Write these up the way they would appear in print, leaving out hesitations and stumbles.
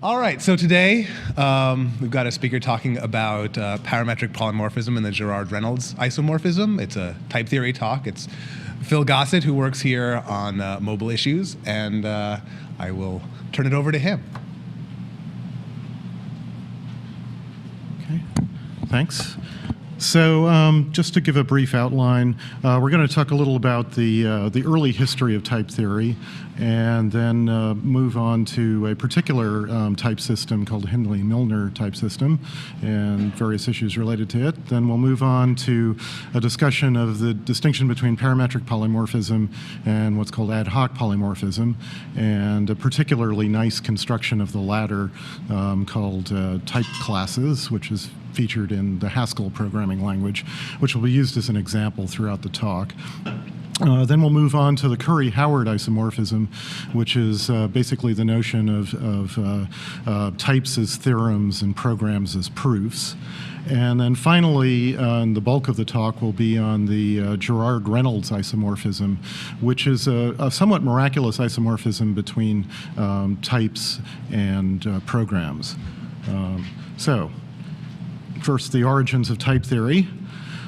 All right, so today we've got a speaker talking about parametric polymorphism and the Girard-Reynolds Isomorphism. It's a type theory talk. It's Phil Gossett, who works here on mobile issues, and I will turn it over to him. Okay, thanks. So just to give a brief outline, we're going to talk a little about the early history of type theory, and then move on to a particular type system called Hindley-Milner type system and various issues related to it. Then we'll move on to a discussion of the distinction between parametric polymorphism and what's called ad hoc polymorphism, and a particularly nice construction of the latter called typeclasses, which is featured in the Haskell programming language, which will be used as an example throughout the talk. Then we'll move on to the Curie Howard isomorphism, which is basically the notion of types as theorems and programs as proofs. And then finally, the bulk of the talk will be on the Girard-Reynolds isomorphism, which is a somewhat miraculous isomorphism between types and programs. So first, the origins of type theory.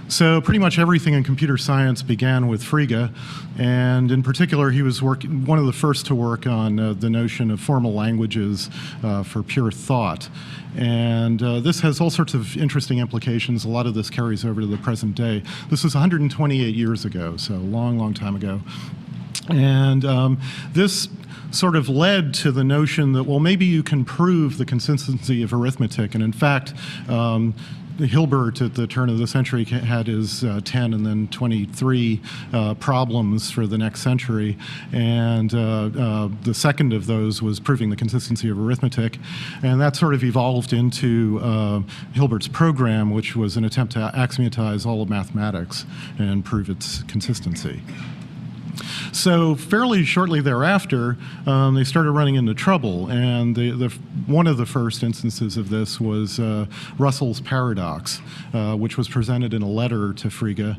So pretty much everything in computer science began with Frege, and in particular he was one of the first to work on the notion of formal languages for pure thought. And this has all sorts of interesting implications. A lot of this carries over to the present day. This was 128 years ago, so a long, long time ago. And this sort of led to the notion that, well, maybe you can prove the consistency of arithmetic. And in fact, Hilbert at the turn of the century had his 10 and then 23 problems for the next century, and the second of those was proving the consistency of arithmetic, and that sort of evolved into Hilbert's program, which was an attempt to axiomatize all of mathematics and prove its consistency. So fairly shortly thereafter, they started running into trouble, and one of the first instances of this was Russell's paradox, which was presented in a letter to Frege,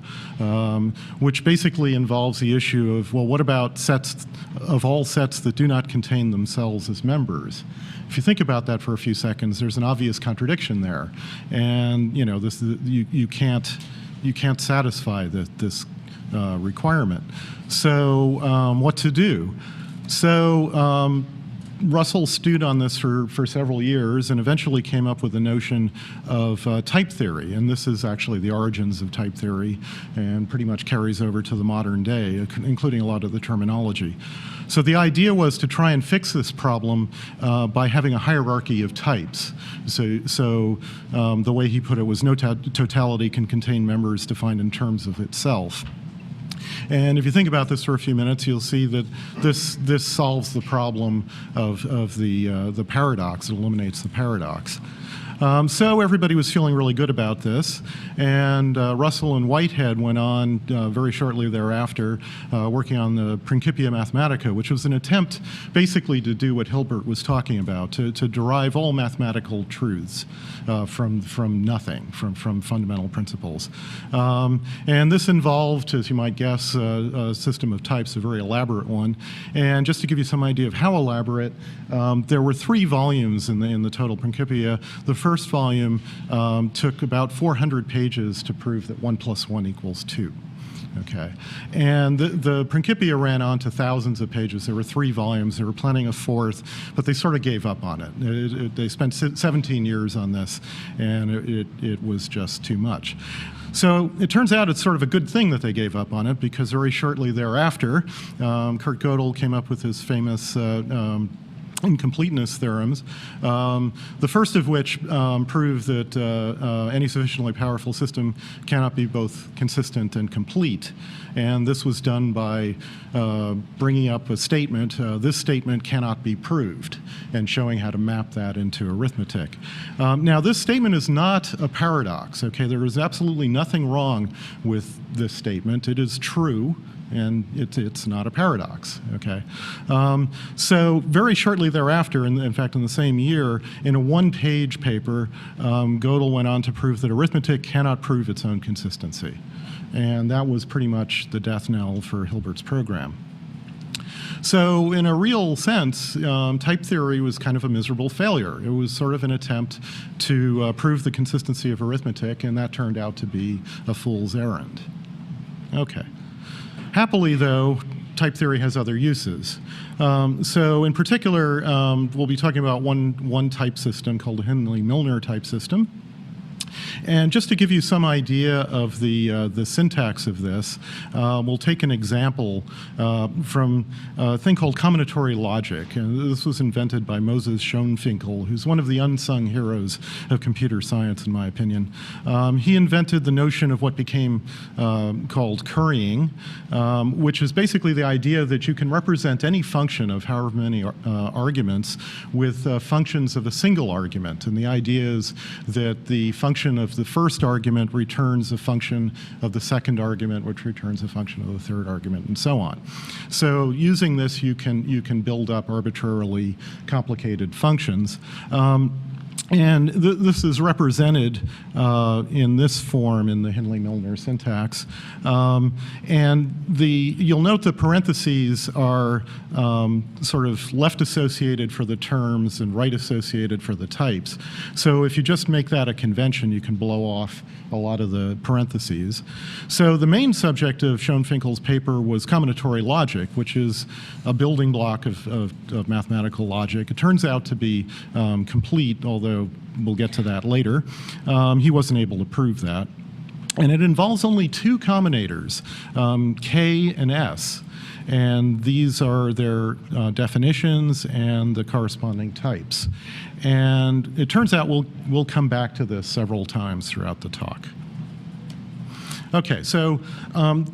which basically involves the issue of, well, what about sets of all sets that do not contain themselves as members? If you think about that for a few seconds, there's an obvious contradiction there, and you know you can't satisfy this requirement. So what to do? So Russell stewed on this for several years and eventually came up with the notion of type theory. And this is actually the origins of type theory and pretty much carries over to the modern day, including a lot of the terminology. So the idea was to try and fix this problem by having a hierarchy of types. So the way he put it was no totality can contain members defined in terms of itself. And if you think about this for a few minutes, you'll see that this solves the problem of the paradox. It eliminates the paradox. So everybody was feeling really good about this, and Russell and Whitehead went on very shortly thereafter working on the Principia Mathematica, which was an attempt basically to do what Hilbert was talking about, to derive all mathematical truths from nothing, from fundamental principles. And this involved, as you might guess, a system of types, a very elaborate one. And just to give you some idea of how elaborate, there were 3 volumes in the total Principia. The first volume took about 400 pages to prove that 1 + 1 = 2. Okay, and the Principia ran on to thousands of pages. There were 3 volumes. They were planning a 4th, but they sort of gave up on it. They spent 17 years on this, and it was just too much. So it turns out it's sort of a good thing that they gave up on it, because very shortly thereafter, Kurt Gödel came up with his famous incompleteness theorems, the first of which prove that any sufficiently powerful system cannot be both consistent and complete. And this was done by bringing up a statement, this statement cannot be proved, and showing how to map that into arithmetic. Now, this statement is not a paradox, okay? There is absolutely nothing wrong with this statement. It is true, and it's not a paradox, okay? So very shortly thereafter, in fact in the same year, in a 1-page paper, Gödel went on to prove that arithmetic cannot prove its own consistency. And that was pretty much the death knell for Hilbert's program. So in a real sense, type theory was kind of a miserable failure. It was sort of an attempt to prove the consistency of arithmetic, and that turned out to be a fool's errand. Okay. Happily, though, type theory has other uses. So in particular, we'll be talking about one type system called the Hindley-Milner type system. And just to give you some idea of the syntax of this, we'll take an example from a thing called combinatory logic. And this was invented by Moses Schoenfinkel, who's one of the unsung heroes of computer science, in my opinion. He invented the notion of what became called currying, which is basically the idea that you can represent any function of however many arguments with functions of a single argument. And the idea is that the function of the first argument returns a function of the second argument, which returns a function of the third argument, and so on. So using this, you can build up arbitrarily complicated functions. And this is represented in this form in the Hindley-Milner syntax. And you'll note the parentheses are sort of left associated for the terms and right associated for the types. So if you just make that a convention, you can blow off a lot of the parentheses. So the main subject of Schoenfinkel's paper was combinatory logic, which is a building block of mathematical logic. It turns out to be complete, although we'll get to that later. He wasn't able to prove that. And it involves only two combinators, K and S. And these are their definitions and the corresponding types. And it turns out we'll come back to this several times throughout the talk. Okay, so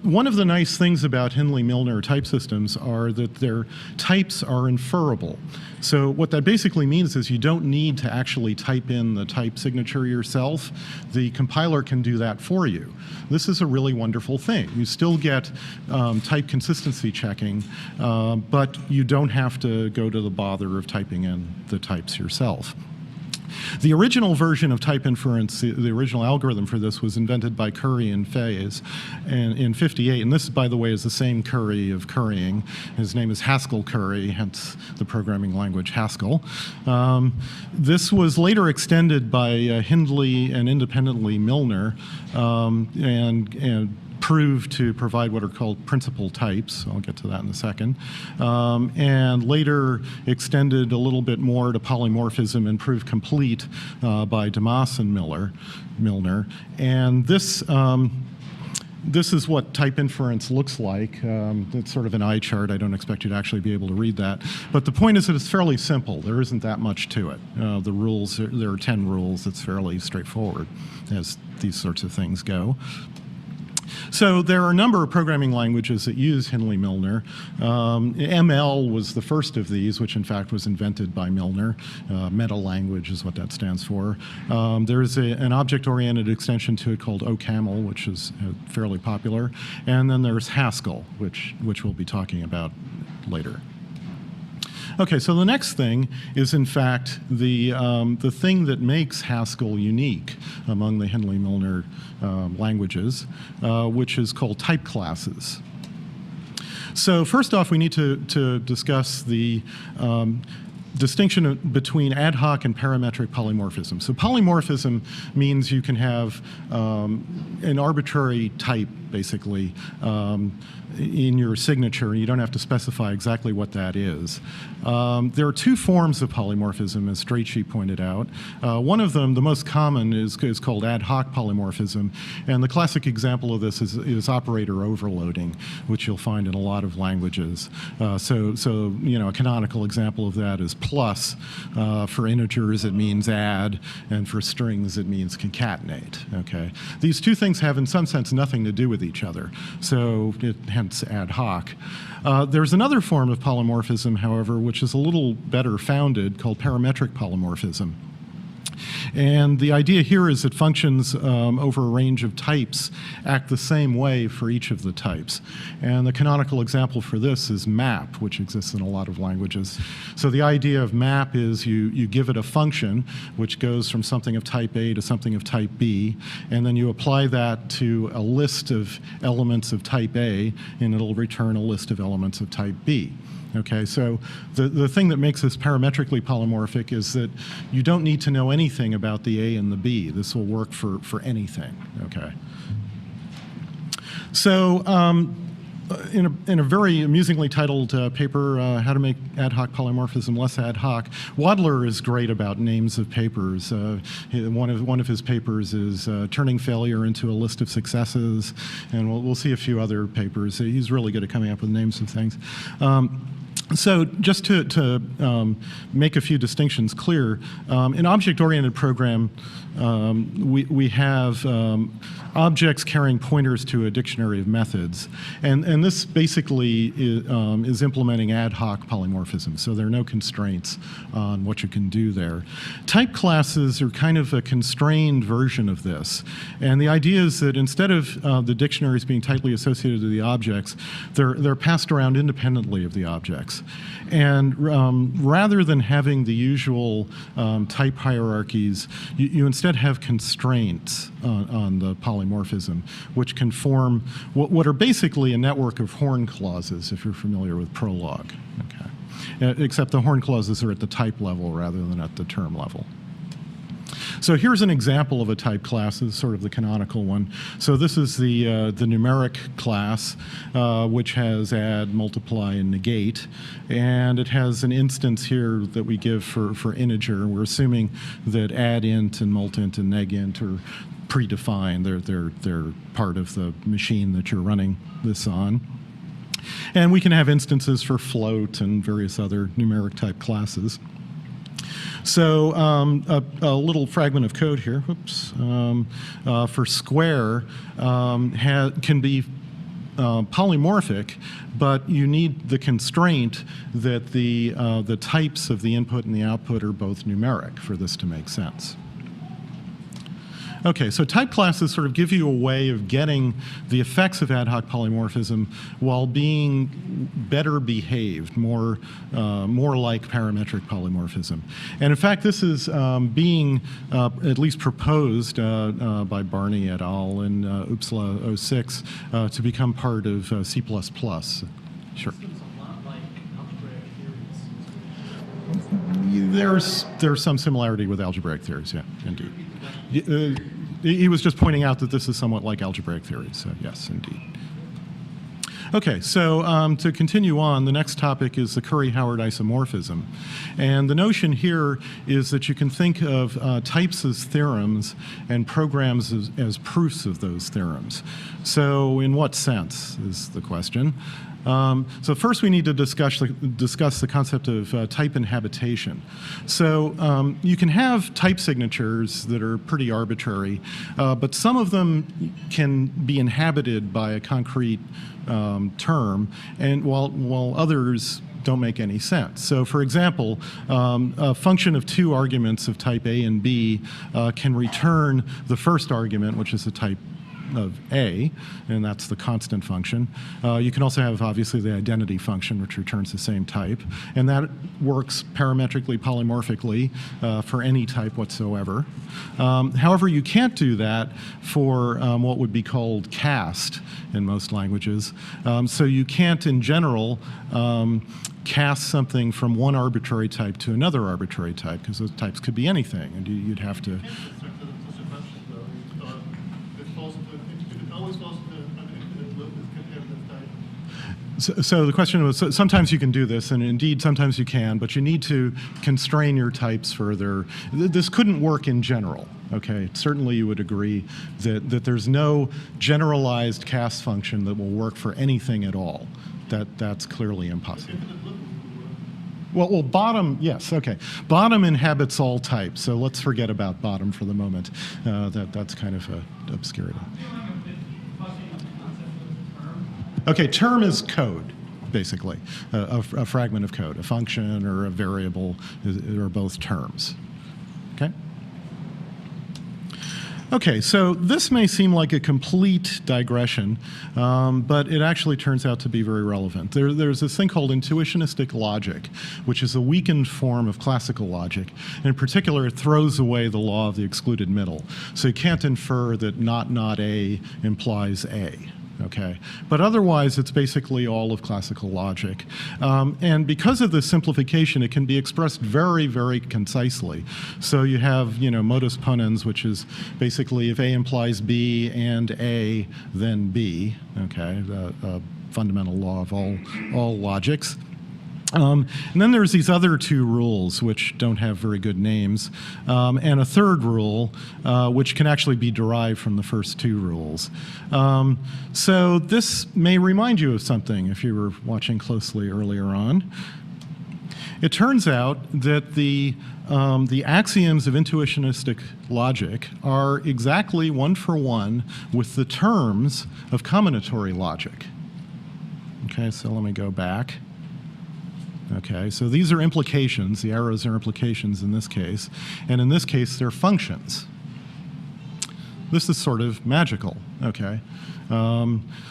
one of the nice things about Hindley-Milner type systems are that their types are inferable. So what that basically means is you don't need to actually type in the type signature yourself. The compiler can do that for you. This is a really wonderful thing. You still get type consistency checking, but you don't have to go to the bother of typing in the types yourself. The original version of type inference, the original algorithm for this, was invented by Curie and Phase in '58. And this, by the way, is the same Curie of currying. His name is Haskell Curie, hence the programming language Haskell. This was later extended by Hindley and independently Milner, and proved to provide what are called principal types. I'll get to that in a second. And later extended a little bit more to polymorphism and proved complete by Demas and Milner. And this is what type inference looks like. It's sort of an eye chart. I don't expect you to actually be able to read that. But the point is that it's fairly simple. There isn't that much to it. The rules, there are 10 rules. It's fairly straightforward as these sorts of things go. So there are a number of programming languages that use Hindley-Milner. ML was the first of these, which in fact was invented by Milner. Meta language is what that stands for. There's an object-oriented extension to it called OCaml, which is fairly popular. And then there's Haskell, which we'll be talking about later. Okay, so the next thing is, in fact, the thing that makes Haskell unique among the Hindley-Milner languages, which is called typeclasses. So first off, we need to discuss the distinction between ad hoc and parametric polymorphism. So polymorphism means you can have an arbitrary type, basically, in your signature, and you don't have to specify exactly what that is. There are two forms of polymorphism, as Strachey pointed out. One of them, the most common, is called ad hoc polymorphism, and the classic example of this is operator overloading, which you'll find in a lot of languages. So you know, a canonical example of that is plus. For integers, it means add, and for strings, it means concatenate. Okay, these two things have, in some sense, nothing to do with each other. So hence ad hoc. There's another form of polymorphism, however, which is a little better founded, called parametric polymorphism. And the idea here is that functions over a range of types act the same way for each of the types. And the canonical example for this is map, which exists in a lot of languages. So the idea of map is you give it a function which goes from something of type A to something of type B, and then you apply that to a list of elements of type A, and it'll return a list of elements of type B. Okay, so the thing that makes this parametrically polymorphic is that you don't need to know anything about the A and the B. This will work for anything, okay? So in a very amusingly titled paper, How to Make Ad Hoc Polymorphism Less Ad Hoc, Wadler is great about names of papers. One of his papers is Turning Failure into a List of Successes, and we'll see a few other papers. He's really good at coming up with names of things. So just to make a few distinctions clear, in object-oriented program, we have objects carrying pointers to a dictionary of methods. And this basically is implementing ad hoc polymorphism, so there are no constraints on what you can do there. Type classes are kind of a constrained version of this. And the idea is that instead of the dictionaries being tightly associated to the objects, they're passed around independently of the objects. And rather than having the usual type hierarchies, you instead have constraints on the polymorphism, which can form what are basically a network of horn clauses, if you're familiar with Prolog. Okay. Except the horn clauses are at the type level rather than at the term level. So here's an example of a type class. This is sort of the canonical one. So this is the numeric class, which has add, multiply, and negate. And it has an instance here that we give for integer. We're assuming that add int and multint and negint are predefined. They're part of the machine that you're running this on. And we can have instances for float and various other numeric type classes. So a little fragment of code here, whoops, for square can be polymorphic, but you need the constraint that the types of the input and the output are both numeric for this to make sense. Okay, so type classes sort of give you a way of getting the effects of ad hoc polymorphism while being better behaved, more like parametric polymorphism. And in fact, this is being at least proposed by Barney et al. In Uppsala 06 to become part of C++. Sure. There's some similarity with algebraic theories, yeah, indeed. He was just pointing out that this is somewhat like algebraic theories, so yes, indeed. Okay, so to continue on, the next topic is the Curie Howard isomorphism. And the notion here is that you can think of types as theorems and programs as proofs of those theorems. So in what sense is the question? So first we need to discuss the concept of type inhabitation. So you can have type signatures that are pretty arbitrary, but some of them can be inhabited by a concrete term, and while others don't make any sense. So for example, a function of two arguments of type A and B can return the first argument, which is the type of A, and that's the constant function. You can also have, obviously, the identity function, which returns the same type, and that works parametrically polymorphically for any type whatsoever. However, you can't do that for what would be called cast in most languages. So you can't, in general, cast something from one arbitrary type to another arbitrary type, because those types could be anything, and you'd have to... So the question was, sometimes you can do this, and indeed sometimes you can, but you need to constrain your types further. This couldn't work in general, okay? Certainly you would agree that there's no generalized cast function that will work for anything at all. That's clearly impossible. Well, bottom, yes, okay. Bottom inhabits all types, so let's forget about bottom for the moment. That's kind of obscurity. Okay, term is code, basically, a fragment of code. A function or a variable are both terms, okay? Okay, so this may seem like a complete digression, but it actually turns out to be very relevant. There's this thing called intuitionistic logic, which is a weakened form of classical logic. And in particular, it throws away the law of the excluded middle. So you can't infer that not A implies A. Okay, but otherwise it's basically all of classical logic. And because of this simplification, it can be expressed very, very concisely. So you have, modus ponens, which is basically if A implies B and A, then B. Okay, the fundamental law of all logics. And then there's these other two rules, which don't have very good names, and a third rule, which can actually be derived from the first two rules. So this may remind you of something if you were watching closely earlier on. It turns out that the axioms of intuitionistic logic are exactly one-for-one with the terms of combinatory logic. Okay, so let me go back. Okay, so these are implications. The arrows are implications in this case. And in this case, they're functions. This is sort of magical, okay?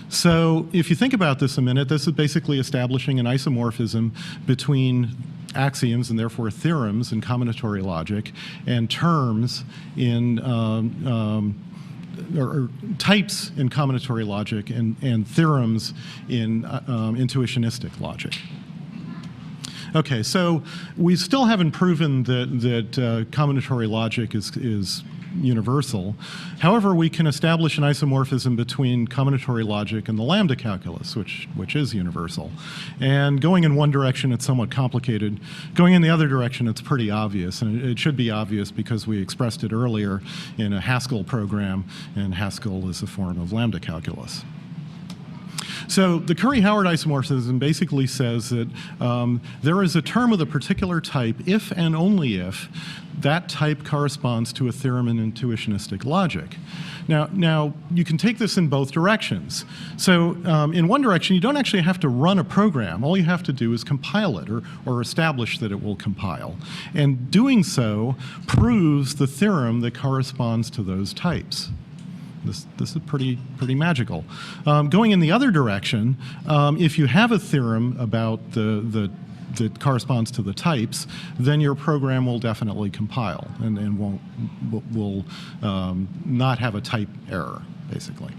So if you think about this a minute, this is basically establishing an isomorphism between axioms and therefore theorems in combinatory logic and terms in or types in combinatory logic and theorems in intuitionistic logic. Okay, so we still haven't proven that combinatory logic is universal. However, we can establish an isomorphism between combinatory logic and the lambda calculus, which is universal. And going in one direction, it's somewhat complicated. Going in the other direction, it's pretty obvious. And it should be obvious because we expressed it earlier in a Haskell program, and Haskell is a form of lambda calculus. So the Curie Howard isomorphism basically says that there is a term with a particular type if and only if that type corresponds to a theorem in intuitionistic logic. Now you can take this in both directions. So in one direction, you don't actually have to run a program. All you have to do is compile it or establish that it will compile. And doing so proves the theorem that corresponds to those types. This is pretty magical. Going in the other direction, if you have a theorem about that corresponds to the types, then your program will definitely compile and will not have a type error, basically.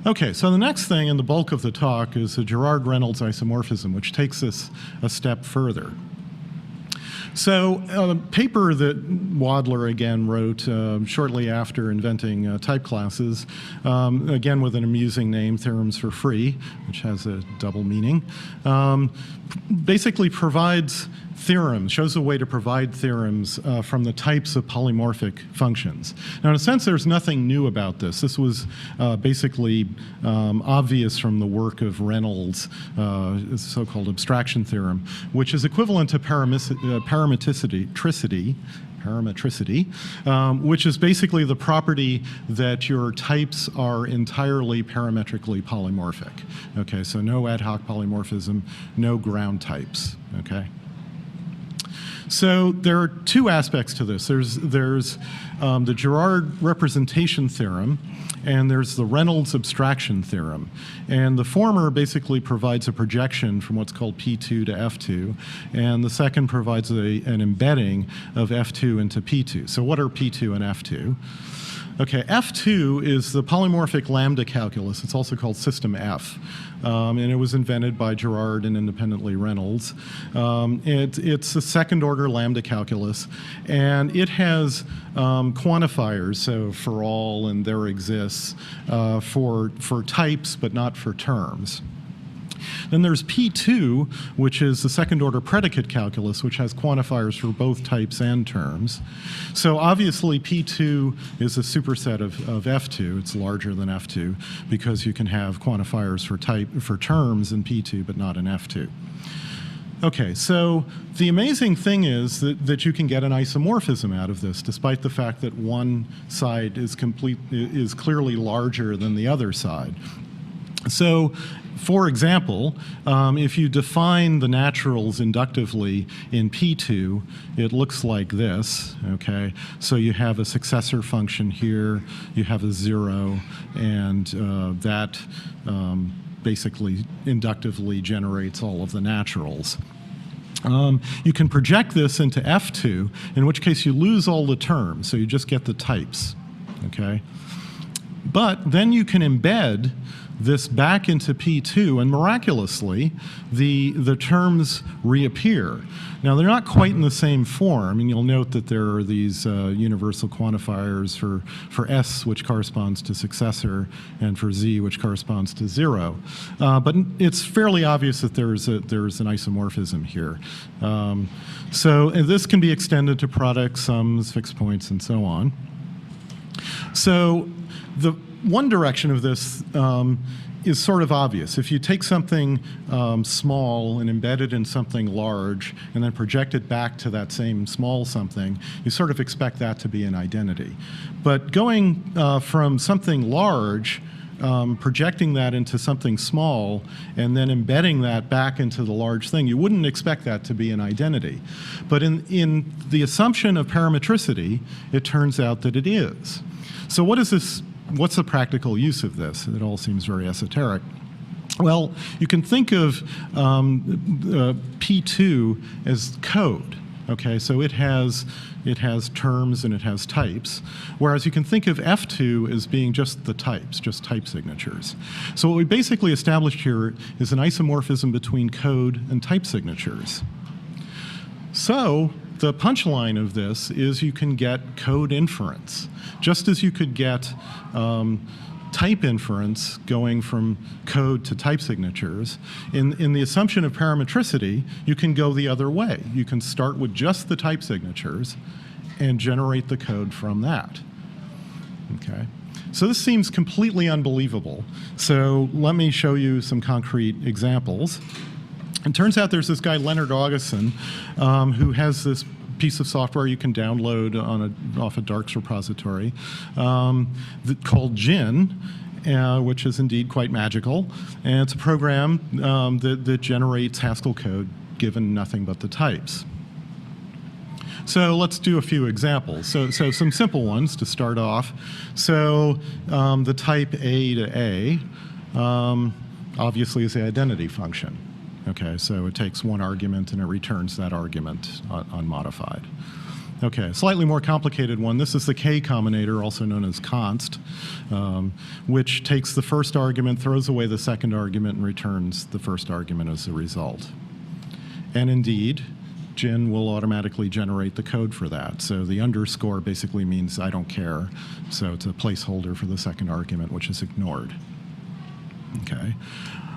Okay, so the next thing in the bulk of the talk is the Girard-Reynolds Isomorphism, which takes us a step further. So a paper that Wadler, again, wrote shortly after inventing typeclasses, again with an amusing name, Theorems for Free, which has a double meaning, basically provides theorems, shows a way to provide theorems from the types of polymorphic functions. Now, in a sense, there's nothing new about this. This was basically obvious from the work of Reynolds' so-called abstraction theorem, which is equivalent to parametricity, which is basically the property that your types are entirely parametrically polymorphic. Okay, so no ad hoc polymorphism, no ground types. Okay. So there are two aspects to this. There's the Girard representation theorem, and there's the Reynolds abstraction theorem. And the former basically provides a projection from what's called P2 to F2, and the second provides an embedding of F2 into P2. So what are P2 and F2? Okay, F2 is the polymorphic lambda calculus. It's also called System F, and it was invented by Girard and independently Reynolds. It's a second-order lambda calculus, and it has quantifiers, so for all and there exists, for types but not for terms. Then there's P2, which is the second-order predicate calculus, which has quantifiers for both types and terms. So obviously, P2 is a superset of F2. It's larger than F2 because you can have quantifiers for terms in P2, but not in F2. Okay, so the amazing thing is that you can get an isomorphism out of this, despite the fact that one side is clearly larger than the other side. So, for example, if you define the naturals inductively in P2, it looks like this, okay? So you have a successor function here, you have a 0, and that basically inductively generates all of the naturals. You can project this into F2, in which case you lose all the terms, so you just get the types, okay? But then you can embed this back into P2, and miraculously, the terms reappear. Now, they're not quite in the same form, and you'll note that there are these universal quantifiers for S, which corresponds to successor, and for Z, which corresponds to 0. But it's fairly obvious that there's an isomorphism here. So this can be extended to products, sums, fixed points, and so on. So the one direction of this is sort of obvious. If you take something small and embed it in something large and then project it back to that same small something, you sort of expect that to be an identity. But going from something large, projecting that into something small, and then embedding that back into the large thing, you wouldn't expect that to be an identity. But in the assumption of parametricity, it turns out that it is. So what is this? What's the practical use of this? It all seems very esoteric. Well, you can think of P2 as code. Okay, so it has terms and it has types, whereas you can think of F2 as being just the types, just type signatures. So what we basically established here is an isomorphism between code and type signatures. So the punchline of this is you can get code inference, just as you could get type inference going from code to type signatures. In the assumption of parametricity, you can go the other way. You can start with just the type signatures and generate the code from that. Okay. So this seems completely unbelievable. So let me show you some concrete examples. It turns out there's this guy, Leonard Augustin, who has this piece of software you can download off a Darks repository called Gin, which is indeed quite magical. And it's a program that generates Haskell code given nothing but the types. So let's do a few examples. So some simple ones to start off. So the type A to A obviously is the identity function. Okay, so it takes one argument and it returns that argument unmodified. Okay, slightly more complicated one. This is the K combinator, also known as const, which takes the first argument, throws away the second argument, and returns the first argument as a result. And indeed, Gin will automatically generate the code for that. So the underscore basically means I don't care. So it's a placeholder for the second argument, which is ignored. Okay.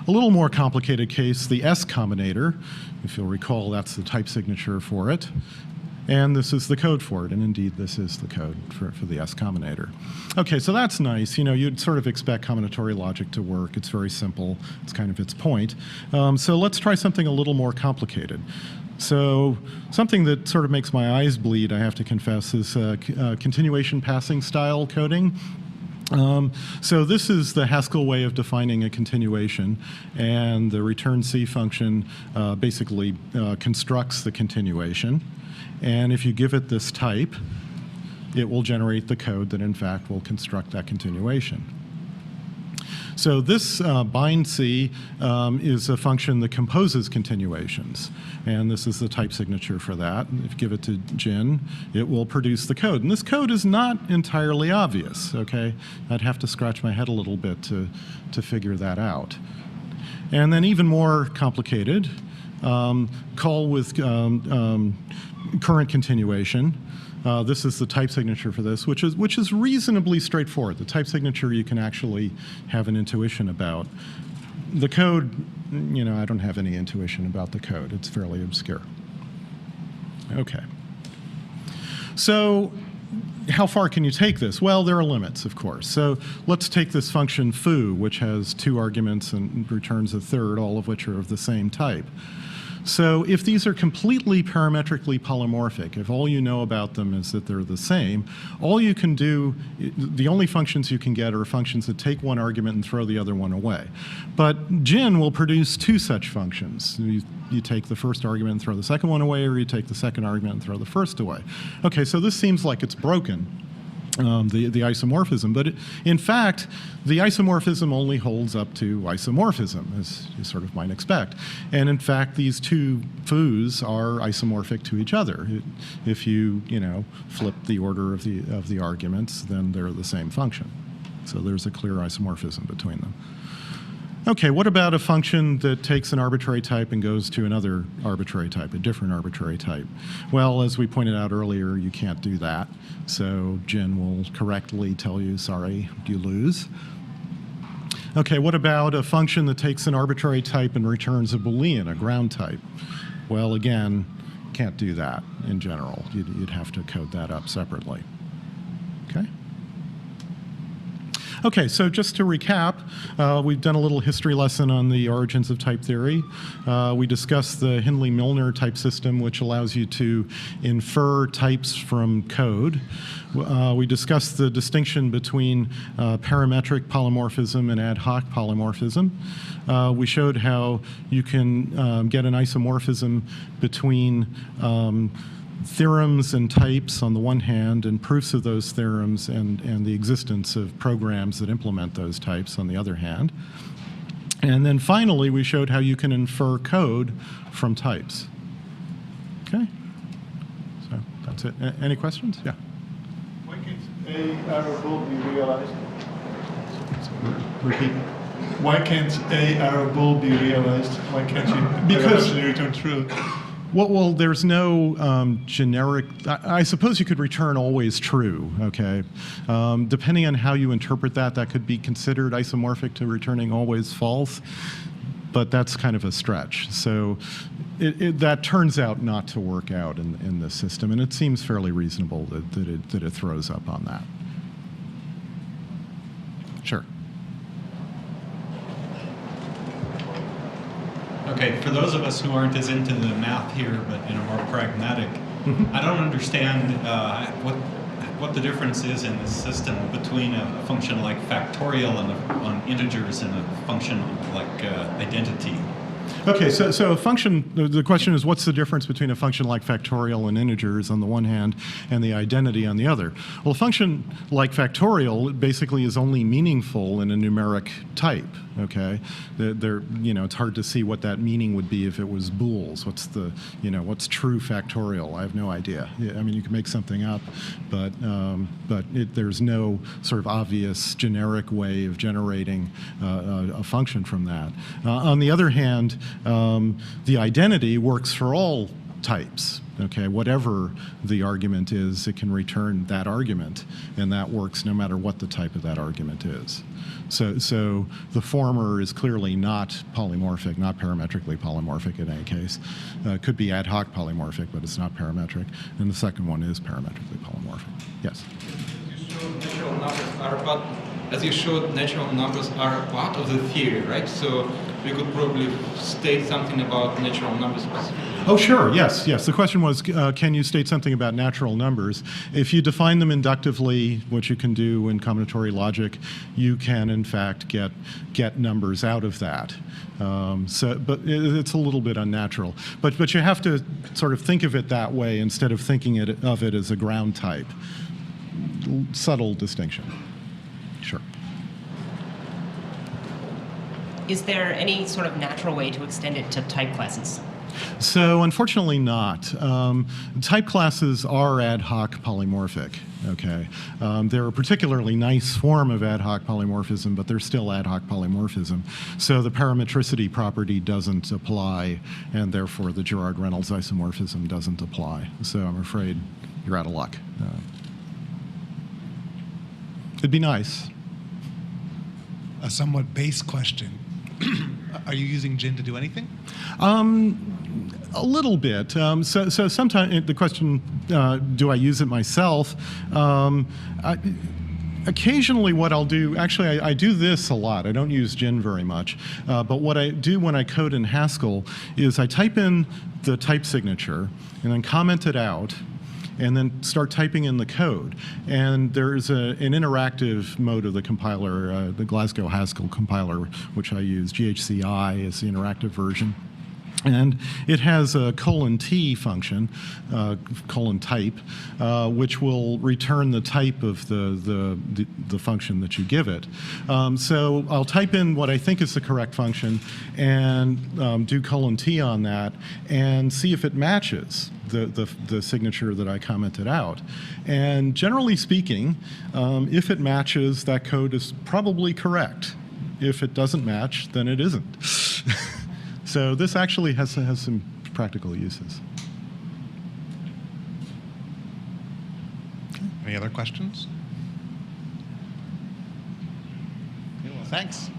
A little more complicated case, the S combinator. If you'll recall, that's the type signature for it. And this is the code for it. And indeed, this is the code for the S combinator. Okay, so that's nice. You know, you'd sort of expect combinatory logic to work. It's very simple. It's kind of its point. So let's try something a little more complicated. So something that sort of makes my eyes bleed, I have to confess, is continuation passing style coding. So this is the Haskell way of defining a continuation, and the return C function basically constructs the continuation. And if you give it this type, it will generate the code that in fact will construct that continuation. So this bind C is a function that composes continuations. And this is the type signature for that. If you give it to Gin, it will produce the code. And this code is not entirely obvious, okay? I'd have to scratch my head a little bit to figure that out. And then even more complicated, call with current continuation. This is the type signature for this, which is reasonably straightforward. The type signature you can actually have an intuition about. The code, you know, I don't have any intuition about the code. It's fairly obscure. Okay. So how far can you take this? Well, there are limits, of course. So let's take this function foo, which has two arguments and returns a third, all of which are of the same type. So if these are completely parametrically polymorphic, if all you know about them is that they're the same, all you can do, the only functions you can get are functions that take one argument and throw the other one away. But Gin will produce two such functions. You take the first argument and throw the second one away, or you take the second argument and throw the first away. Okay, so this seems like it's broken. The isomorphism, but in fact, the isomorphism only holds up to isomorphism, as you sort of might expect. And in fact, these two foos are isomorphic to each other. If you flip the order of the arguments, then they're the same function. So there's a clear isomorphism between them. Okay, what about a function that takes an arbitrary type and goes to another arbitrary type, a different arbitrary type? Well, as we pointed out earlier, you can't do that. So Jin will correctly tell you, sorry, you lose. Okay, what about a function that takes an arbitrary type and returns a Boolean, a ground type? Well, again, can't do that in general. You'd have to code that up separately. Okay? Okay, so just to recap, we've done a little history lesson on the origins of type theory. We discussed the Hindley-Milner type system, which allows you to infer types from code. We discussed the distinction between parametric polymorphism and ad hoc polymorphism. We showed how you can get an isomorphism between theorems and types on the one hand, and proofs of those theorems and the existence of programs that implement those types on the other hand. And then finally, we showed how you can infer code from types. Okay? So that's it. Any questions? Yeah. Why can't A arrow bull be realized? Repeat. Why can't A arrow bull be realized? Why can't you Because return true? Well, there's no generic. I suppose you could return always true, okay? Depending on how you interpret that, that could be considered isomorphic to returning always false, but that's kind of a stretch. So that turns out not to work out in this system, and it seems fairly reasonable that it throws up on that. Sure. Okay, for those of us who aren't as into the math here, but in a more pragmatic, I don't understand what the difference is in this system between a function like factorial on integers and a function like identity. Okay, so a function, the question is what's the difference between a function like factorial and integers on the one hand and the identity on the other? Well, a function like factorial basically is only meaningful in a numeric type, okay? It's hard to see what that meaning would be if it was bools. What's true factorial? I have no idea. I mean, you can make something up, but there's no sort of obvious generic way of generating a function from that. On the other hand, the identity works for all types. Okay, whatever the argument is, it can return that argument, and that works no matter what the type of that argument is. So the former is clearly not polymorphic, not parametrically polymorphic in any case. It could be ad hoc polymorphic, but it's not parametric. And the second one is parametrically polymorphic. Yes? As you showed, natural numbers are part of the theory, right? So we could probably state something about natural numbers specifically. Oh, sure. Yes. The question was, can you state something about natural numbers? If you define them inductively, which you can do in combinatory logic, you can, in fact, get numbers out of that. But it's a little bit unnatural. But you have to sort of think of it that way instead of thinking of it as a ground type. Subtle distinction. Sure. Is there any sort of natural way to extend it to type classes? So unfortunately not. Type classes are ad hoc polymorphic. Okay, they're a particularly nice form of ad hoc polymorphism, but they're still ad hoc polymorphism. So the parametricity property doesn't apply, and therefore the Girard-Reynolds isomorphism doesn't apply. So I'm afraid you're out of luck. It'd be nice. A somewhat base question. Are you using Jin to do anything? A little bit. So sometimes the question, do I use it myself? Occasionally what I'll do, actually I do this a lot. I don't use Jin very much. But what I do when I code in Haskell is I type in the type signature and then comment it out, and then start typing in the code. And there's an interactive mode of the compiler, the Glasgow Haskell compiler, which I use. GHCI is the interactive version. And it has a :t function, :type, which will return the type of the function that you give it. So I'll type in what I think is the correct function and do :t on that and see if it matches the signature that I commented out. And generally speaking, if it matches, that code is probably correct. If it doesn't match, then it isn't. So this actually has some practical uses. Any other questions? Okay, well, thanks.